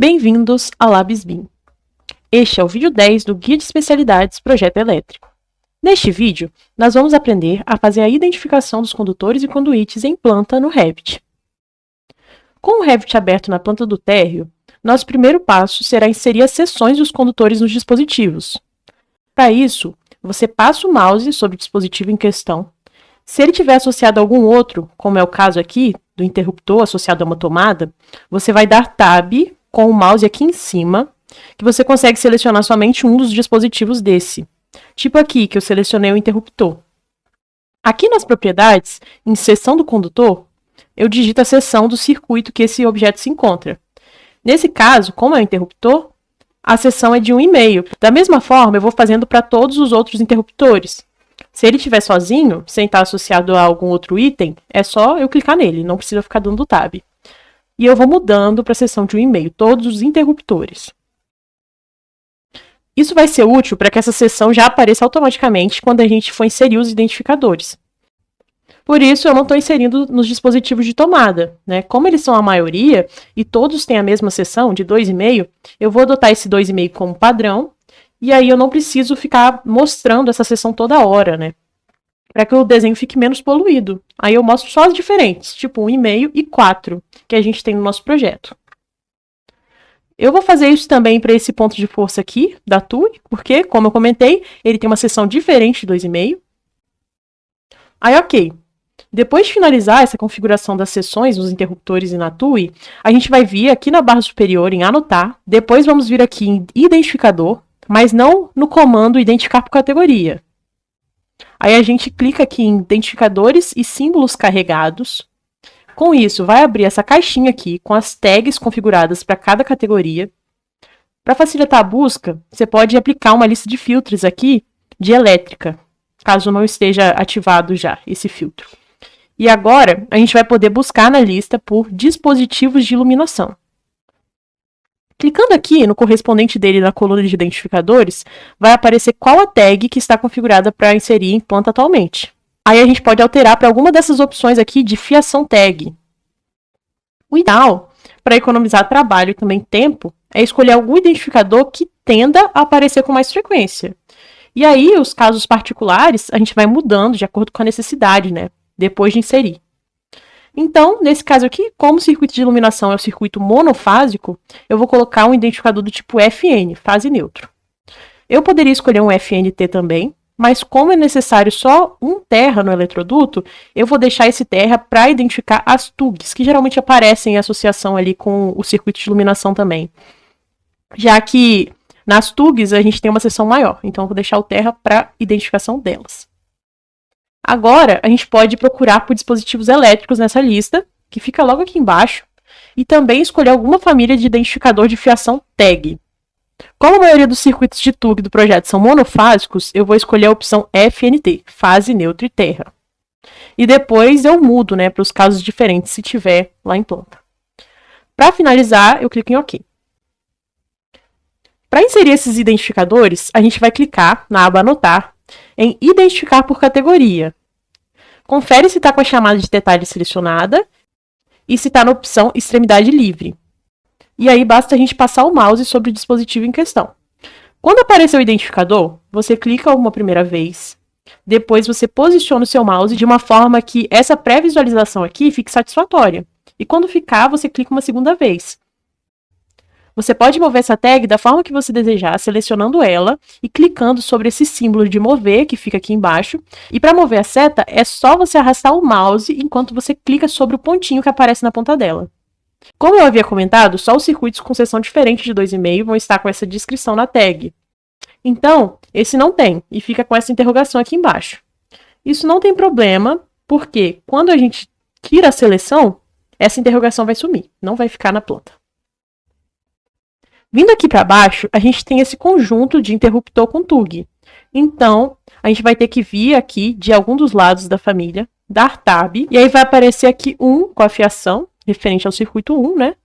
Bem-vindos ao LabsBIM. Este é o vídeo 10 do Guia de Especialidades Projeto Elétrico. Neste vídeo, nós vamos aprender a fazer a identificação dos condutores e conduítes em planta no Revit. Com o Revit aberto na planta do térreo, nosso primeiro passo será inserir as seções dos condutores nos dispositivos. Para isso, você passa o mouse sobre o dispositivo em questão. Se ele tiver associado a algum outro, como é o caso aqui, do interruptor associado a uma tomada, você vai dar Tab com o mouse aqui em cima, que você consegue selecionar somente um dos dispositivos desse. Tipo aqui, que eu selecionei o interruptor. Aqui nas propriedades, em seção do condutor, eu digito a seção do circuito que esse objeto se encontra. Nesse caso, como é o interruptor, a seção é de 1,5. Da mesma forma, eu vou fazendo para todos os outros interruptores. Se ele estiver sozinho, sem estar associado a algum outro item, é só eu clicar nele, não precisa ficar dando Tab. E eu vou mudando para a seção de 1,5, todos os interruptores. Isso vai ser útil para que essa seção já apareça automaticamente quando a gente for inserir os identificadores. Por isso, eu não estou inserindo nos dispositivos de tomada, né? Como eles são a maioria e todos têm a mesma seção de 2,5, eu vou adotar esse 2,5 como padrão, e aí eu não preciso ficar mostrando essa seção toda hora, né? Para que o desenho fique menos poluído. Aí eu mostro só as diferentes, tipo 1,5 e 4, que a gente tem no nosso projeto. Eu vou fazer isso também para esse ponto de força aqui, da TUI, porque, como eu comentei, ele tem uma seção diferente de 2,5. Aí, ok. Depois de finalizar essa configuração das seções nos interruptores e na TUI, a gente vai vir aqui na barra superior em Anotar, depois vamos vir aqui em Identificador, mas não no comando Identificar por categoria. Aí a gente clica aqui em Identificadores e Símbolos Carregados. Com isso, vai abrir essa caixinha aqui com as tags configuradas para cada categoria. Para facilitar a busca, você pode aplicar uma lista de filtros aqui de elétrica, caso não esteja ativado já esse filtro. E agora, a gente vai poder buscar na lista por dispositivos de iluminação. Clicando aqui no correspondente dele na coluna de identificadores, vai aparecer qual a tag que está configurada para inserir em planta atualmente. Aí a gente pode alterar para alguma dessas opções aqui de fiação tag. O ideal, para economizar trabalho e também tempo, é escolher algum identificador que tenda a aparecer com mais frequência. E aí, os casos particulares, a gente vai mudando de acordo com a necessidade, né? Depois de inserir. Então, nesse caso aqui, como o circuito de iluminação é o circuito monofásico, eu vou colocar um identificador do tipo FN, fase neutro. Eu poderia escolher um FNT também, mas como é necessário só um terra no eletroduto, eu vou deixar esse terra para identificar as TUGs, que geralmente aparecem em associação ali com o circuito de iluminação também. Já que nas TUGs a gente tem uma seção maior, então eu vou deixar o terra para identificação delas. Agora, a gente pode procurar por dispositivos elétricos nessa lista, que fica logo aqui embaixo, e também escolher alguma família de identificador de fiação tag. Como a maioria dos circuitos de TUG do projeto são monofásicos, eu vou escolher a opção FNT, fase, neutro e terra. E depois eu mudo, né, para os casos diferentes, se tiver lá em planta. Para finalizar, eu clico em OK. Para inserir esses identificadores, a gente vai clicar na aba Anotar, em Identificar por categoria. Confere se está com a chamada de detalhe selecionada e se está na opção Extremidade Livre. E aí basta a gente passar o mouse sobre o dispositivo em questão. Quando aparecer o identificador, você clica uma primeira vez, depois você posiciona o seu mouse de uma forma que essa pré-visualização aqui fique satisfatória. E quando ficar, você clica uma segunda vez. Você pode mover essa tag da forma que você desejar, selecionando ela e clicando sobre esse símbolo de mover, que fica aqui embaixo. E para mover a seta, é só você arrastar o mouse enquanto você clica sobre o pontinho que aparece na ponta dela. Como eu havia comentado, só os circuitos com seção diferente de 2,5 vão estar com essa descrição na tag. Então, esse não tem, e fica com essa interrogação aqui embaixo. Isso não tem problema, porque quando a gente tira a seleção, essa interrogação vai sumir, não vai ficar na planta. Vindo aqui para baixo, a gente tem esse conjunto de interruptor com TUG. Então, a gente vai ter que vir aqui de algum dos lados da família, dar Tab, e aí vai aparecer aqui um com a fiação, referente ao circuito 1, né?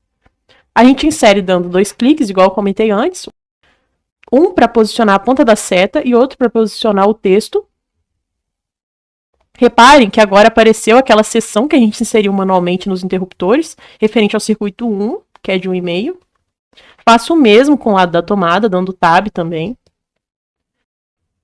A gente insere dando 2 cliques, igual eu comentei antes. Um para posicionar a ponta da seta e outro para posicionar o texto. Reparem que agora apareceu aquela seção que a gente inseriu manualmente nos interruptores, referente ao circuito 1, que é de 1,5. Faço o mesmo com o lado da tomada, dando Tab também.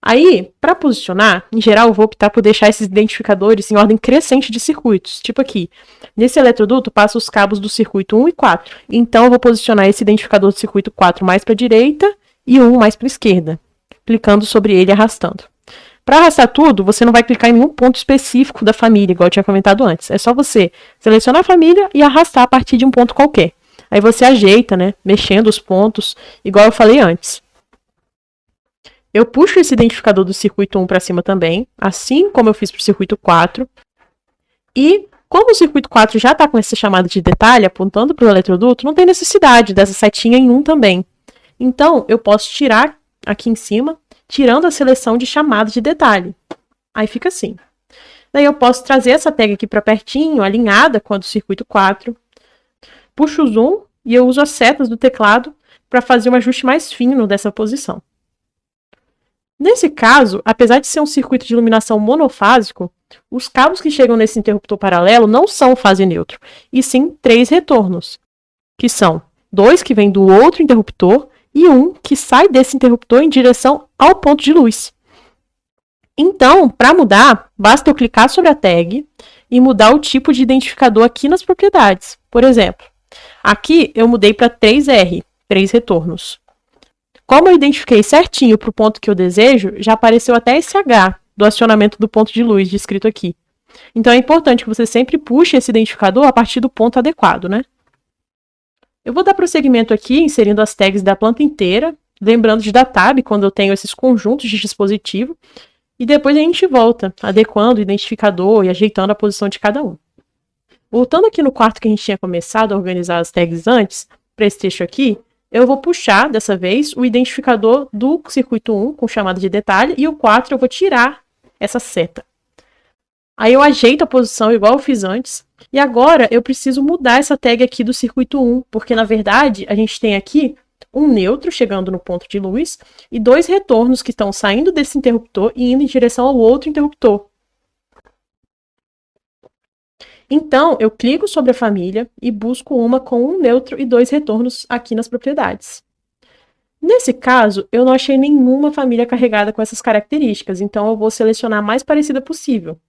Aí, para posicionar, em geral eu vou optar por deixar esses identificadores em ordem crescente de circuitos. Tipo aqui, nesse eletroduto passo os cabos do circuito 1 e 4. Então eu vou posicionar esse identificador do circuito 4 mais para a direita e o 1 mais para a esquerda, clicando sobre ele e arrastando. Para arrastar tudo, você não vai clicar em nenhum ponto específico da família, igual eu tinha comentado antes. É só você selecionar a família e arrastar a partir de um ponto qualquer. Aí você ajeita, né, mexendo os pontos, igual eu falei antes. Eu puxo esse identificador do circuito 1 para cima também, assim como eu fiz para o circuito 4. E como o circuito 4 já está com essa chamada de detalhe apontando para o eletroduto, não tem necessidade dessa setinha em 1 também. Então, eu posso tirar aqui em cima, tirando a seleção de chamada de detalhe. Aí fica assim. Daí eu posso trazer essa tag aqui para pertinho, alinhada com a do circuito 4. Puxo o zoom e eu uso as setas do teclado para fazer um ajuste mais fino dessa posição. Nesse caso, apesar de ser um circuito de iluminação monofásico, os cabos que chegam nesse interruptor paralelo não são fase neutro, e sim 3 retornos, que são 2 que vêm do outro interruptor e 1 que sai desse interruptor em direção ao ponto de luz. Então, para mudar, basta eu clicar sobre a tag e mudar o tipo de identificador aqui nas propriedades. Por exemplo, aqui eu mudei para 3R, 3 retornos. Como eu identifiquei certinho para o ponto que eu desejo, já apareceu até esse H do acionamento do ponto de luz descrito aqui. Então é importante que você sempre puxe esse identificador a partir do ponto adequado, né? Eu vou dar prosseguimento aqui, inserindo as tags da planta inteira, lembrando de dar Tab quando eu tenho esses conjuntos de dispositivo, e depois a gente volta, adequando o identificador e ajeitando a posição de cada um. Voltando aqui no quarto que a gente tinha começado a organizar as tags antes, para esse trecho aqui, eu vou puxar, dessa vez, o identificador do circuito 1 com chamada de detalhe e o 4 eu vou tirar essa seta. Aí eu ajeito a posição igual eu fiz antes. E agora eu preciso mudar essa tag aqui do circuito 1, porque na verdade a gente tem aqui um neutro chegando no ponto de luz e 2 retornos que estão saindo desse interruptor e indo em direção ao outro interruptor. Então, eu clico sobre a família e busco uma com um neutro e 2 retornos aqui nas propriedades. Nesse caso, eu não achei nenhuma família carregada com essas características, então eu vou selecionar a mais parecida possível.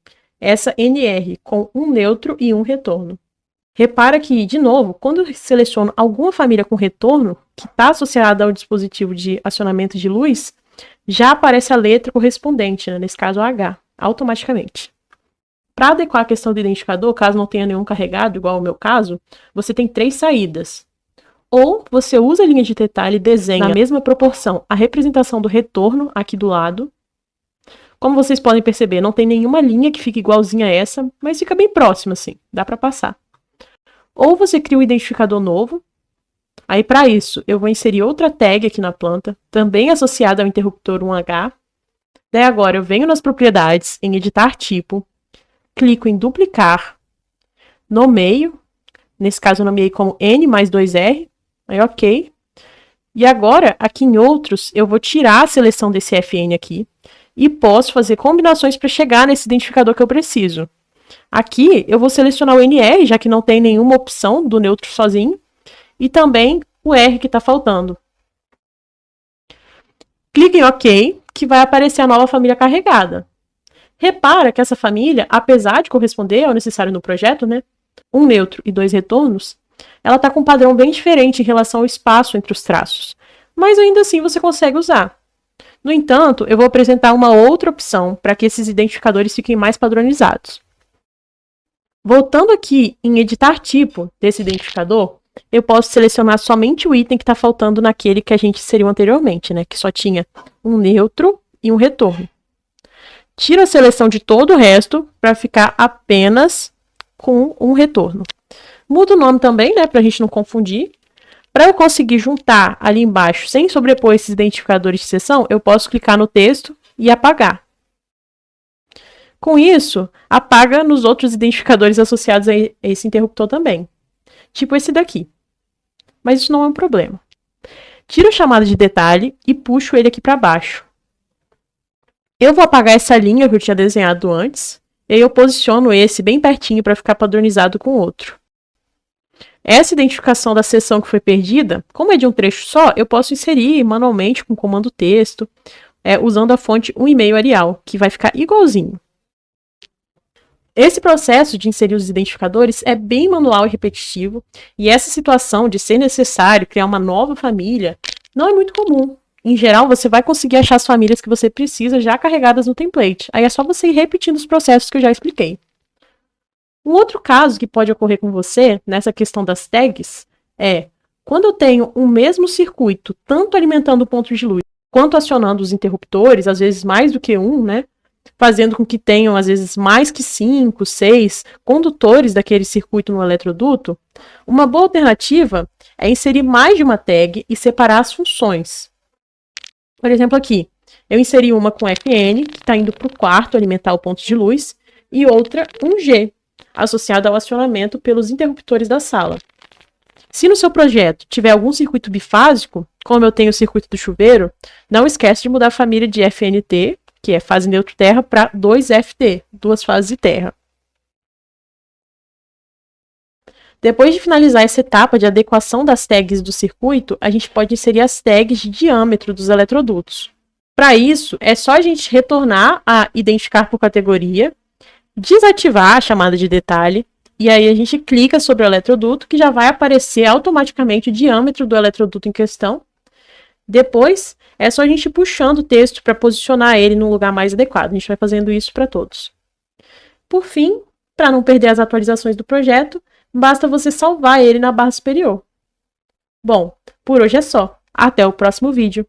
Essa NR, com um neutro e um retorno. Repara que, de novo, quando eu seleciono alguma família com retorno, que está associada ao dispositivo de acionamento de luz, já aparece a letra correspondente, né? Nesse caso a H, automaticamente. Para adequar a questão do identificador, caso não tenha nenhum carregado, igual ao meu caso, você tem 3 saídas. Ou você usa a linha de detalhe e desenha na mesma proporção a representação do retorno aqui do lado. Como vocês podem perceber, não tem nenhuma linha que fique igualzinha a essa, mas fica bem próxima assim, dá para passar. Ou você cria um identificador novo. Aí para isso, eu vou inserir outra tag aqui na planta, também associada ao interruptor 1H. Daí agora eu venho nas propriedades, em editar tipo, clico em duplicar, nomeio, nesse caso eu nomeei como N mais 2R, aí ok. E agora, aqui em outros, eu vou tirar a seleção desse FN aqui e posso fazer combinações para chegar nesse identificador que eu preciso. Aqui eu vou selecionar o NR, já que não tem nenhuma opção do neutro sozinho, e também o R que está faltando. Clique em OK, que vai aparecer a nova família carregada. Repara que essa família, apesar de corresponder ao necessário no projeto, né, um neutro e 2 retornos, ela está com um padrão bem diferente em relação ao espaço entre os traços, mas ainda assim você consegue usar. No entanto, eu vou apresentar uma outra opção para que esses identificadores fiquem mais padronizados. Voltando aqui em editar tipo desse identificador, eu posso selecionar somente o item que está faltando naquele que a gente inseriu anteriormente, né, que só tinha um neutro e um retorno. Tiro a seleção de todo o resto para ficar apenas com um retorno. Mudo o nome também, né, para a gente não confundir. Para eu conseguir juntar ali embaixo, sem sobrepor esses identificadores de seção, eu posso clicar no texto e apagar. Com isso, apaga nos outros identificadores associados a esse interruptor também. Tipo esse daqui. Mas isso não é um problema. Tiro a chamada de detalhe e puxo ele aqui para baixo. Eu vou apagar essa linha que eu tinha desenhado antes, e aí eu posiciono esse bem pertinho para ficar padronizado com o outro. Essa identificação da seção que foi perdida, como é de um trecho só, eu posso inserir manualmente com comando texto, usando a fonte um e-mail Arial, que vai ficar igualzinho. Esse processo de inserir os identificadores é bem manual e repetitivo, e essa situação de ser necessário criar uma nova família não é muito comum. Em geral, você vai conseguir achar as famílias que você precisa já carregadas no template. Aí é só você ir repetindo os processos que eu já expliquei. Um outro caso que pode ocorrer com você, nessa questão das tags, é quando eu tenho um mesmo circuito, tanto alimentando o ponto de luz, quanto acionando os interruptores, às vezes mais do que um, né? Fazendo com que tenham, às vezes, mais que 5, 6 condutores daquele circuito no eletroduto, uma boa alternativa é inserir mais de uma tag e separar as funções. Por exemplo, aqui, eu inseri uma com FN, que está indo para o quarto alimentar o ponto de luz, e outra, um G, associado ao acionamento pelos interruptores da sala. Se no seu projeto tiver algum circuito bifásico, como eu tenho o circuito do chuveiro, não esquece de mudar a família de FNT, que é fase neutro terra, para 2FT, duas fases de terra. Depois de finalizar essa etapa de adequação das tags do circuito, a gente pode inserir as tags de diâmetro dos eletrodutos. Para isso, é só a gente retornar a identificar por categoria, desativar a chamada de detalhe, e aí a gente clica sobre o eletroduto, que já vai aparecer automaticamente o diâmetro do eletroduto em questão. Depois, é só a gente ir puxando o texto para posicionar ele num lugar mais adequado. A gente vai fazendo isso para todos. Por fim, para não perder as atualizações do projeto, basta você salvar ele na barra superior. Bom, por hoje é só. Até o próximo vídeo.